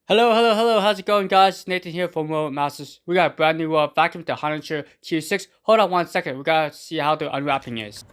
Hello, how's it going, guys? Nathan here from Robot Masters. We got a brand new vacuum, the Honiture Q6. Hold on 1 second, we gotta see how the unwrapping is.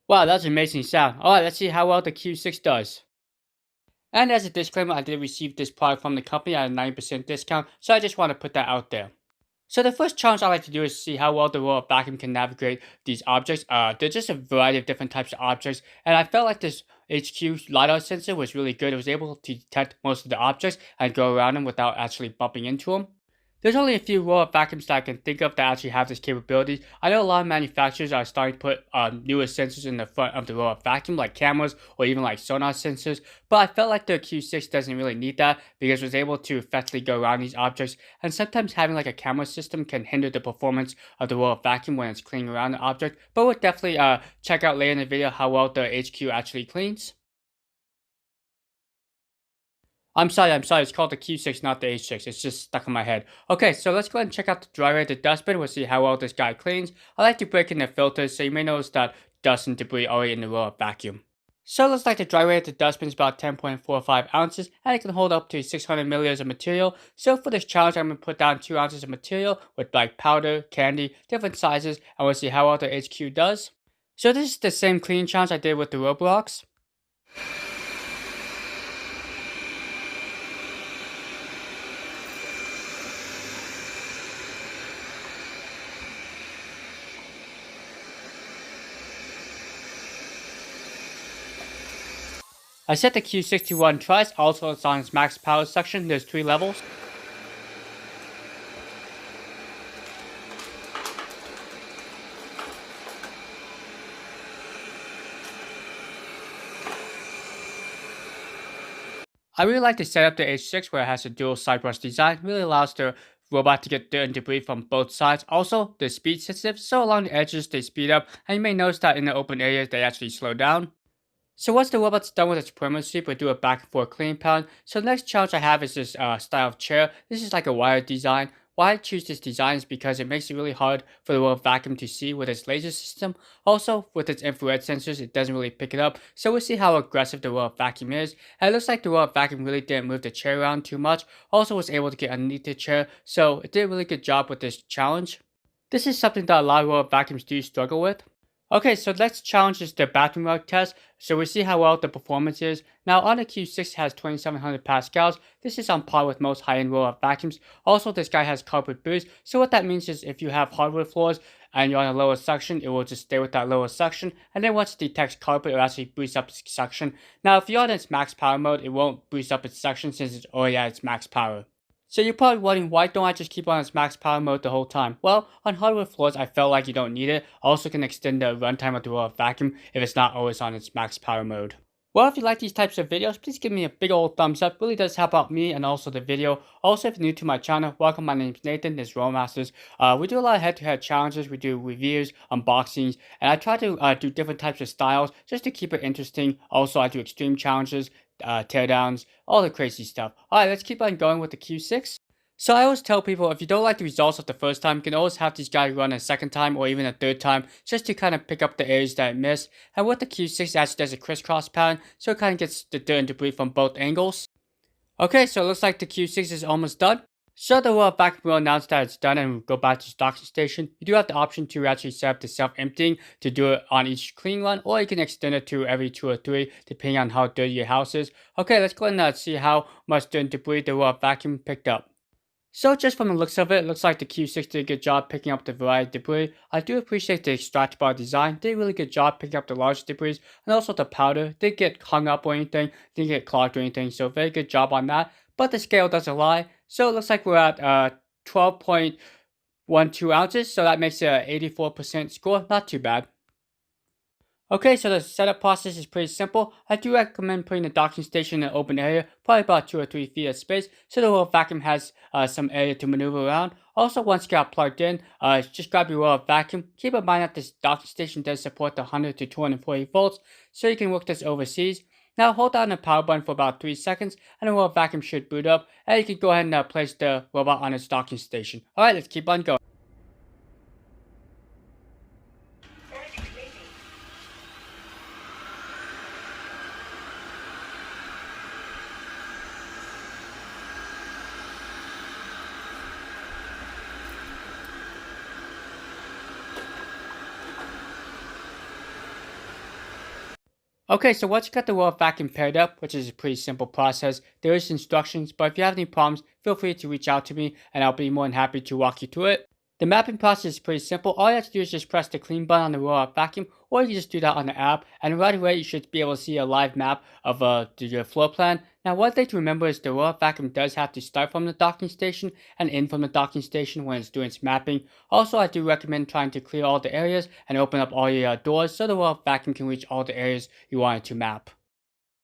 Wow, that's an amazing sound. Alright, let's see how well the Q6 does. And as a disclaimer, I did receive this product from the company at a 90% discount, so I just want to put that out there. So the first challenge I like to do is see how well the robot vacuum can navigate these objects. There's just a variety of different types of objects, and I felt like this HQ Lidar sensor was really good. It was able to detect most of the objects and go around them without actually bumping into them. There's only a few robot vacuums that I can think of that actually have this capability. I know a lot of manufacturers are starting to put newer sensors in the front of the robot vacuum, like cameras or even like sonar sensors, but I felt like the Q6 doesn't really need that because it was able to effectively go around these objects, and sometimes having like a camera system can hinder the performance of the robot vacuum when it's cleaning around the object, but we'll definitely check out later in the video how well the HQ actually cleans. I'm sorry, it's called the Q6, not the H6. It's just stuck in my head. Okay, so let's go ahead and check out the dry rate of the dustbin. We'll see how well this guy cleans. I like to break in the filters, so you may notice that dust and debris already in the robot vacuum. So it looks like the dry weight of the dustbin is about 10.45 ounces, and it can hold up to 600 milliliters of material. So for this challenge, I'm going to put down 2 ounces of material with like powder, candy, different sizes, and we'll see how well the HQ does. So this is the same cleaning challenge I did with the Roblox. I set the Q6 to 1 twice, also it's on its max power section. There's 3 levels. I really like to set up the H6 where it has a dual side brush design. It really allows the robot to get dirt and debris from both sides. Also, they're speed sensitive, so along the edges they speed up, and you may notice that in the open areas they actually slow down. So once the robot's done with its perimeter sweep, we do a back and forth cleaning pattern. So the next challenge I have is this style of chair. This is like a wired design. Why I choose this design is because it makes it really hard for the robot vacuum to see with its laser system. Also, with its infrared sensors, it doesn't really pick it up. So we'll see how aggressive the robot vacuum is. And it looks like the robot vacuum really didn't move the chair around too much. Also was able to get underneath the chair. So it did a really good job with this challenge. This is something that a lot of robot vacuums do struggle with. Okay, so let's challenge is the bathroom rug test. So we see how well the performance is. Now on the Q6 has 2700 pascals. This is on par with most high-end roll-up vacuums. Also, this guy has carpet boost. So what that means is if you have hardwood floors and you're on a lower suction, it will just stay with that lower suction. And then once it detects carpet, it will actually boost up its suction. Now if you're on its max power mode, it won't boost up its suction since it's already at its max power. So you're probably wondering, why don't I just keep on its max power mode the whole time? Well, on hardwood floors, I felt like you don't need it. Also can extend the runtime of the robot vacuum if it's not always on its max power mode. Well, if you like these types of videos, please give me a big old thumbs up. It really does help out me and also the video. Also, if you're new to my channel, welcome. My name is Nathan. This is Roll Masters. We do a lot of head-to-head challenges. We do reviews, unboxings, and I try to do different types of styles just to keep it interesting. Also, I do extreme challenges, teardowns, all the crazy stuff. Alright, let's keep on going with the Q6. So I always tell people, if you don't like the results of the first time, you can always have these guys run a second time or even a third time just to kind of pick up the areas that it missed. And with the Q6, it actually does a crisscross pattern, so it kind of gets the dirt and debris from both angles. Okay, so it looks like the Q6 is almost done. So the vacuum will announce that it's done and we'll go back to its docking station. You do have the option to actually set up the self-emptying to do it on each clean run, or you can extend it to every 2 or 3 depending on how dirty your house is. Okay, let's go ahead and see how much dirt and debris the vacuum picked up. So just from the looks of it, looks like the Q6 did a good job picking up the variety of debris. I do appreciate the extract bar design, did a really good job picking up the large debris, and also the powder didn't get hung up or anything, didn't get clogged or anything, so very good job on that. But the scale doesn't lie, so it looks like we're at 12.12 ounces, so that makes it an 84% score, not too bad. Okay, so the setup process is pretty simple. I do recommend putting the docking station in an open area, probably about 2 or 3 feet of space, so the whole vacuum has some area to maneuver around. Also, once you got plugged in, just grab your vacuum. Keep in mind that this docking station does support the 100 to 240 volts, so you can work this overseas. Now hold down the power button for about 3 seconds, and the robot vacuum should boot up, and you can go ahead and place the robot on its docking station. Alright, let's keep on going. Okay, so once you got the robot vacuum paired up, which is a pretty simple process, there is instructions, but if you have any problems, feel free to reach out to me and I'll be more than happy to walk you through it. The mapping process is pretty simple. All you have to do is just press the clean button on the robot vacuum, or you can just do that on the app, and right away you should be able to see a live map of your floor plan. Now, one thing to remember is the robot vacuum does have to start from the docking station and end from the docking station when it's doing its mapping. Also, I do recommend trying to clear all the areas and open up all your doors so the robot vacuum can reach all the areas you want it to map.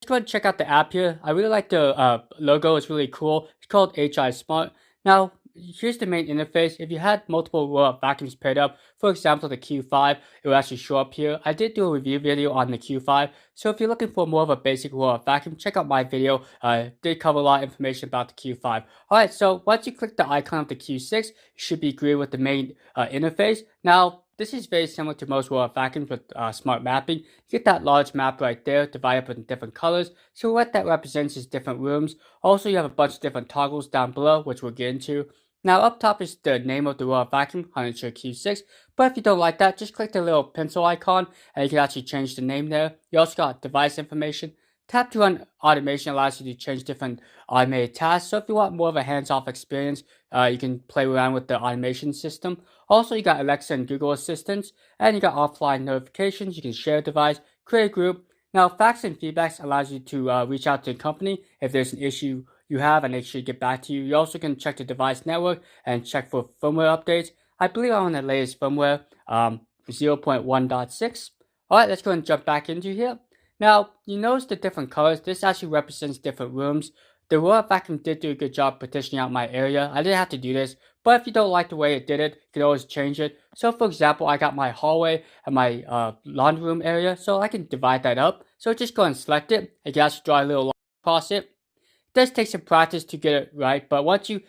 Let's go ahead and check out the app here. I really like the logo. It's really cool. It's called HI Smart. Now, here's the main interface. If you had multiple vacuums paired up, for example, the Q5, it will actually show up here. I did do a review video on the Q5, so if you're looking for more of a basic vacuum, check out my video. I did cover a lot of information about the Q5. Alright, so once you click the icon of the Q6, you should be greeted with the main interface. Now, this is very similar to most vacuums with smart mapping. You get that large map right there, divided up in different colors. So what that represents is different rooms. Also, you have a bunch of different toggles down below, which we'll get into. Now, up top is the name of the vacuum, Honiture Q6. But if you don't like that, just click the little pencil icon, and you can actually change the name there. You also got device information. Tap to run automation allows you to change different automated tasks. So if you want more of a hands-off experience, you can play around with the automation system. Also, you got Alexa and Google Assistants, and you got offline notifications. You can share a device, create a group. Now, facts and feedbacks allows you to reach out to the company if there's an issue you have and they should get back to you. You also can check the device network and check for firmware updates. I believe I'm on the latest firmware, 0.1.6. Alright, let's go and jump back into here. Now, you notice the different colors. This actually represents different rooms. The robot vacuum did do a good job partitioning out my area. I didn't have to do this, but if you don't like the way it did it, you can always change it. So for example, I got my hallway and my laundry room area, so I can divide that up. So just go and select it. You can actually draw a little line across it. It does take some practice to get it right, but once you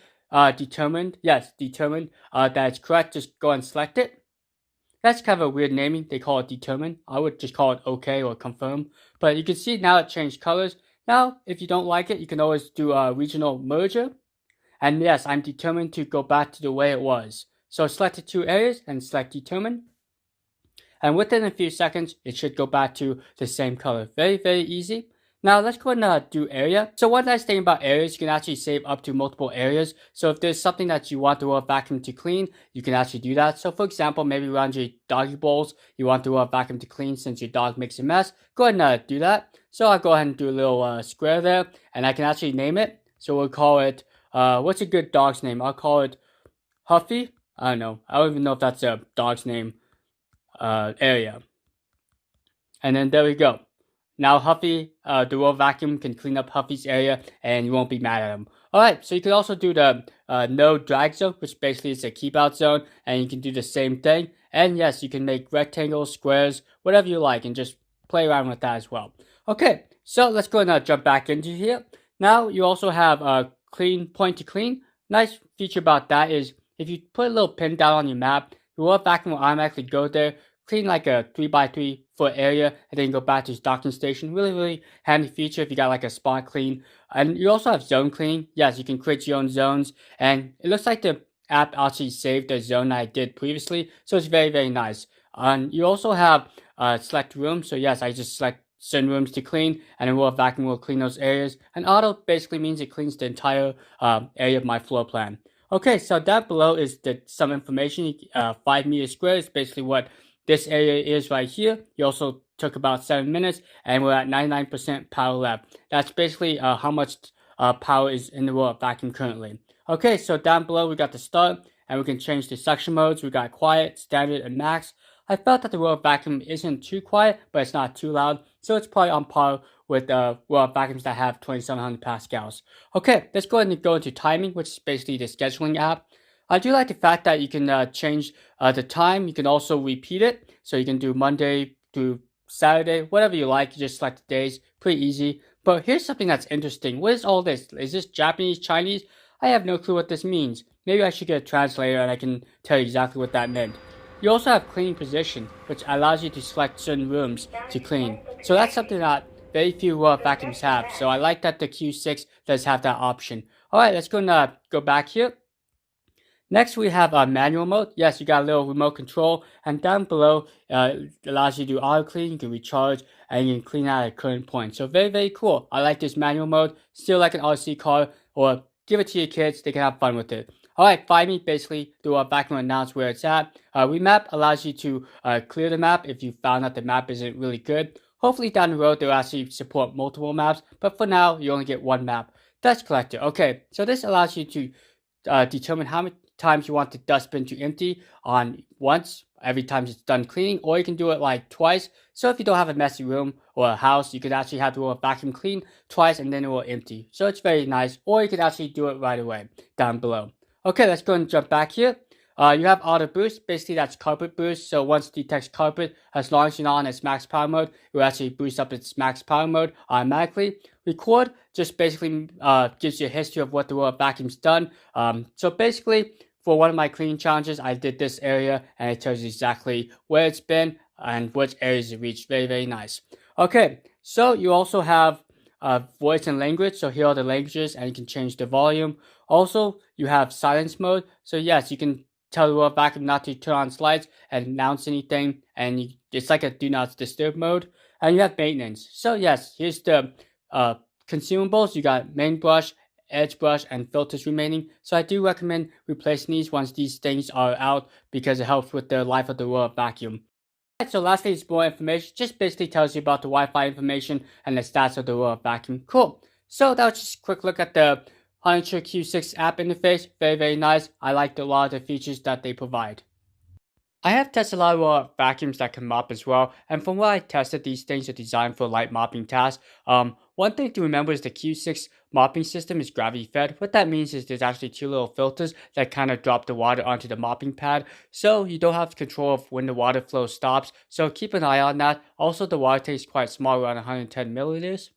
determined that it's correct, just go and select it. That's kind of a weird naming. They call it determine. I would just call it OK or confirm. But you can see now it changed colors. Now, if you don't like it, you can always do a regional merger. And yes, I'm determined to go back to the way it was. So select the two areas and select determine. And within a few seconds, it should go back to the same color. Very, very easy. Now let's go and do area. So one nice thing about areas, you can actually save up to multiple areas. So if there's something that you want the vacuum to clean, you can actually do that. So for example, maybe around your doggy bowls, you want the vacuum to clean since your dog makes a mess. Go ahead and do that. So I'll go ahead and do a little square there, and I can actually name it. So we'll call it, what's a good dog's name? I'll call it Huffy. I don't know. I don't even know if that's a dog's name area. And then there we go. Now Huffy, the robot vacuum can clean up Huffy's area and you won't be mad at him. Alright, so you can also do the no drag zone, which basically is a keep out zone, and you can do the same thing. And yes, you can make rectangles, squares, whatever you like, and just play around with that as well. Okay, so let's go and jump back into here. Now you also have clean point to clean. Nice feature about that is if you put a little pin down on your map, the robot vacuum will automatically go there, clean like a 3x3 foot area, and then go back to his docking station. Really, really handy feature if you got like a spot clean. And you also have zone cleaning. Yes, you can create your own zones, and it looks like the app actually saved the zone I did previously, so it's very, very nice. And you also have select rooms. So yes, I just select certain rooms to clean, and then robot vacuum will clean those areas. And auto basically means it cleans the entire area of my floor plan. Okay, so down below is some information. 5 meters squared is basically what this area is right here. You also took about 7 minutes, and we're at 99% power left. That's basically how much power is in the robot vacuum currently. Okay, so down below we got the start, and we can change the suction modes. We got quiet, standard, and max. I felt that the robot vacuum isn't too quiet, but it's not too loud, so it's probably on par with robot vacuums that have 2700 pascals. Okay, let's go ahead and go into timing, which is basically the scheduling app. I do like the fact that you can change the time. You can also repeat it. So you can do Monday to Saturday, whatever you like. You just select the days. Pretty easy. But here's something that's interesting. What is all this? Is this Japanese, Chinese? I have no clue what this means. Maybe I should get a translator and I can tell you exactly what that meant. You also have cleaning position, which allows you to select certain rooms to clean. So that's something that very few robot vacuums have. So I like that the Q6 does have that option. Alright, let's go back here. Next, we have manual mode. Yes, you got a little remote control, and down below, it allows you to do auto clean, you can recharge, and you can clean out at current point. So very, very cool. I like this manual mode. Still like an RC car, or give it to your kids, they can have fun with it. Alright, find me, basically do a vacuum announce where it's at. Remap allows you to clear the map if you found that the map isn't really good. Hopefully down the road they'll actually support multiple maps, but for now you only get one map. Dust collector. Okay, so this allows you to determine how many times you want the dustbin to empty on once every time it's done cleaning, or you can do it like twice. So if you don't have a messy room or a house, you could actually have the vacuum clean twice and then it will empty. So it's very nice, or you could actually do it right away down below. Okay, let's go and jump back here. You have auto boost. Basically, that's carpet boost. So once it detects carpet, as long as you're not on its max power mode, it will actually boost up its max power mode automatically. Record just basically gives you a history of what the vacuum's done. So basically, for one of my cleaning challenges, I did this area, and it tells you exactly where it's been and which areas it reached. Very, very nice. Okay, so you also have voice and language. So here are the languages, and you can change the volume. Also, you have silence mode. So yes, you can tell the vacuum not to turn on its lights and announce anything, and it's like a do not disturb mode. And you have maintenance. So yes, here's the consumables. You got main brush, edge brush, and filters remaining. So I do recommend replacing these once these things are out, because it helps with the life of the vacuum. Alright, so lastly is more information. Just basically tells you about the Wi-Fi information and the stats of the vacuum. Cool. So that was just a quick look at the Honiture Q6 app interface. Very, very nice. I liked a lot of the features that they provide. I have tested a lot of vacuums that can mop as well, and from what I tested, these things are designed for light mopping tasks. One thing to remember is the Q6 mopping system is gravity fed. What that means is there's actually two little filters that kind of drop the water onto the mopping pad, so you don't have control of when the water flow stops, so keep an eye on that. Also, the water tank is quite small, around 110 milliliters.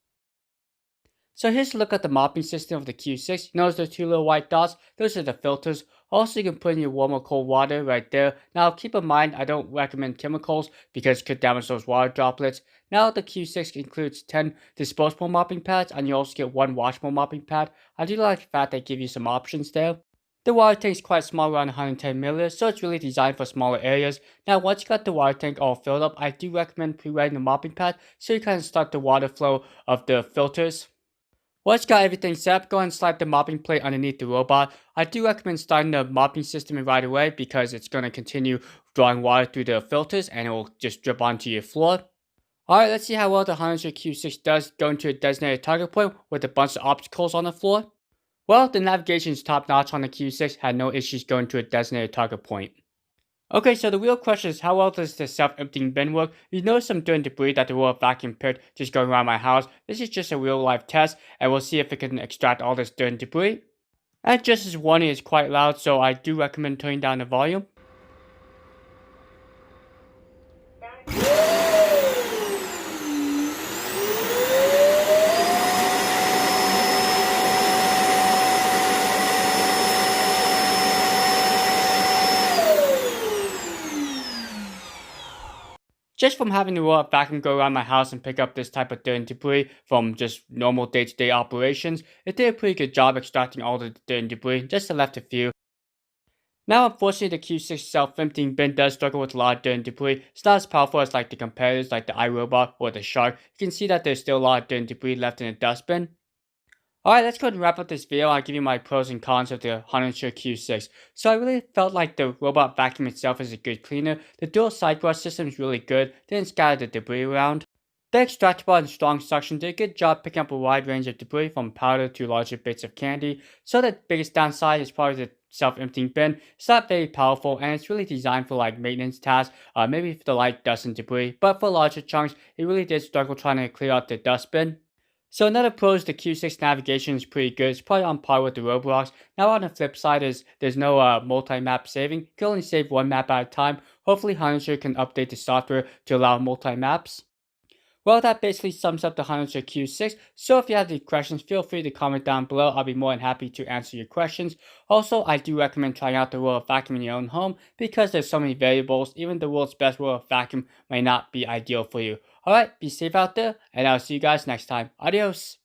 So here's a look at the mopping system of the Q6. You notice those two little white dots? Those are the filters. Also, you can put in your warm or cold water right there. Now, keep in mind, I don't recommend chemicals because it could damage those water droplets. Now, the Q6 includes 10 disposable mopping pads, and you also get one washable mopping pad. I do like the fact they give you some options there. The water tank is quite small, around 110 milliliters, so it's really designed for smaller areas. Now, once you got the water tank all filled up, I do recommend pre-wetting the mopping pad so you kind of start the water flow of the filters. Once you got everything set up, go ahead and slide the mopping plate underneath the robot. I do recommend starting the mopping system right away because it's going to continue drawing water through the filters and it will just drip onto your floor. Alright, let's see how well the Honiture Q6 does going to a designated target point with a bunch of obstacles on the floor. Well, the navigation is top notch on the Q6, had no issues going to a designated target point. Okay, so the real question is, how well does the self-emptying bin work? You notice some dirt and debris that the royal vacuum picked just going around my house. This is just a real-life test, and we'll see if it can extract all this dirt and debris. And just as warning, it's quite loud, so I do recommend turning down the volume. Just from having the robot vacuum go around my house and pick up this type of dirt and debris from just normal day-to-day operations, it did a pretty good job extracting all the dirt and debris, just left a few. Now, unfortunately, the Q6 self-emptying bin does struggle with a lot of dirt and debris. It's not as powerful as like the competitors like the iRobot or the Shark. You can see that there's still a lot of dirt and debris left in the dustbin. Alright, let's go ahead and wrap up this video. I'll give you my pros and cons of the Honiture Q6. So I really felt like the robot vacuum itself is a good cleaner. The dual side brush system is really good. Didn't scatter the debris around. The extractable and strong suction did a good job picking up a wide range of debris from powder to larger bits of candy. So the biggest downside is probably the self-emptying bin. It's not very powerful and it's really designed for like maintenance tasks, maybe for the light dust and debris. But for larger chunks, it really did struggle trying to clear out the dustbin. So another pro is the Q6 navigation is pretty good. It's probably on par with the Roblox. Now on the flip side is there's no multi-map saving. You can only save one map at a time. Hopefully Honiture can update the software to allow multi-maps. Well, that basically sums up the Honiture Q6. So if you have any questions, feel free to comment down below. I'll be more than happy to answer your questions. Also, I do recommend trying out the Royal Vacuum in your own home because there's so many variables. Even the world's best Royal Vacuum may not be ideal for you. Alright, be safe out there, and I'll see you guys next time. Adios!